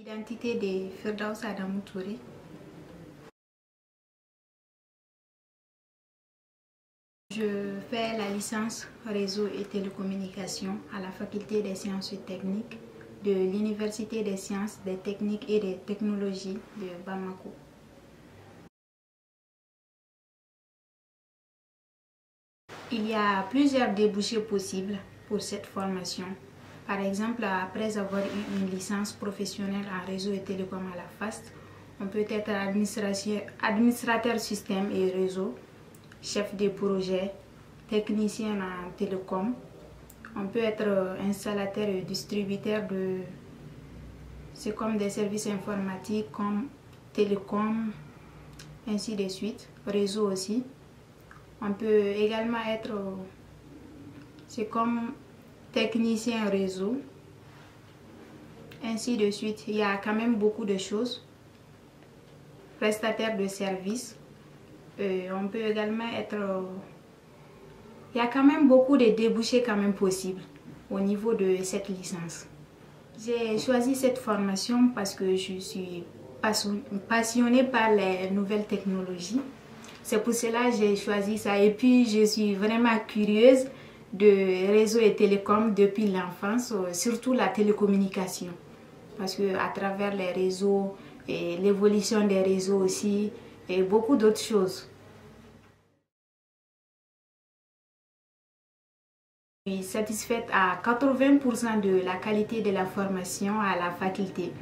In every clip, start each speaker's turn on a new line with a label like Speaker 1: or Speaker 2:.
Speaker 1: L'identité de Firdaus Adamou Touré. Je fais la licence réseau et télécommunications à la faculté des sciences techniques de l'Université des sciences, des techniques et des technologies de Bamako. Il y a plusieurs débouchés possibles pour cette formation. Par exemple, après avoir eu une licence professionnelle en réseau et télécom à la FAST, on peut être administrateur système et réseau, chef de projet, technicien en télécom. On peut être installateur et distributeur de... C'est comme des services informatiques comme télécom, ainsi de suite, réseau aussi. On peut également être... C'est comme technicien réseau, ainsi de suite. Il y a quand même beaucoup de choses. Prestataire de services. On peut également être... Il y a quand même beaucoup de débouchés quand même possibles au niveau de cette licence. J'ai choisi cette formation parce que je suis passionnée par les nouvelles technologies. C'est pour cela que j'ai choisi ça. Et puis, je suis vraiment curieuse de réseau et télécom depuis l'enfance, surtout la télécommunication. Parce qu'à travers les réseaux et l'évolution des réseaux aussi, et beaucoup d'autres choses. Je suis satisfaite à 80% de la qualité de la formation à la faculté.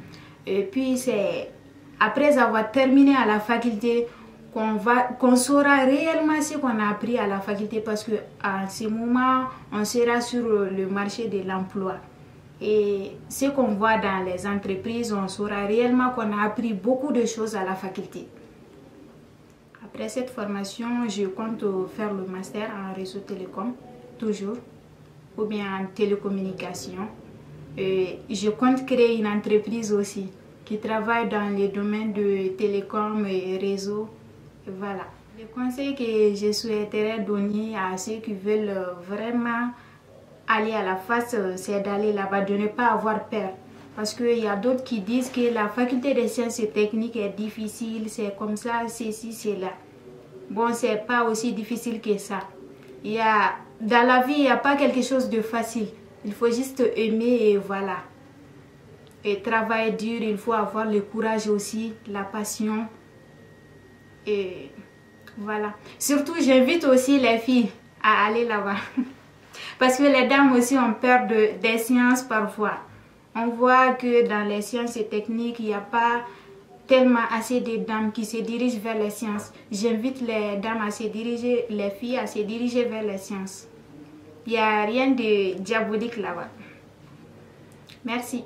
Speaker 1: Et puis c'est après avoir terminé à la faculté qu'on saura réellement ce qu'on a appris à la faculté, parce qu'à ce moment, on sera sur le marché de l'emploi. Et ce qu'on voit dans les entreprises, on saura réellement qu'on a appris beaucoup de choses à la faculté. Après cette formation, je compte faire le master en réseau télécom, toujours, ou bien en télécommunication. Et je compte créer une entreprise aussi qui travaille dans les domaines de télécom et réseau. Et voilà. Le conseil que je souhaiterais donner à ceux qui veulent vraiment aller à la FAST, c'est d'aller là-bas, de ne pas avoir peur. Parce qu'il y a d'autres qui disent que la faculté des sciences et techniques est difficile, c'est comme ça, ceci, cela. Bon, c'est pas aussi difficile que ça. Dans la vie, il n'y a pas quelque chose de facile. Il faut juste aimer et voilà. Et travailler dur, il faut avoir le courage aussi, la passion. Et voilà. Surtout, j'invite aussi les filles à aller là-bas. Parce que les dames aussi ont peur des sciences parfois. On voit que dans les sciences et techniques, il n'y a pas tellement assez de dames qui se dirigent vers les sciences. J'invite les dames à se diriger, les filles à se diriger vers les sciences. Il n'y a rien de diabolique là-bas. Merci.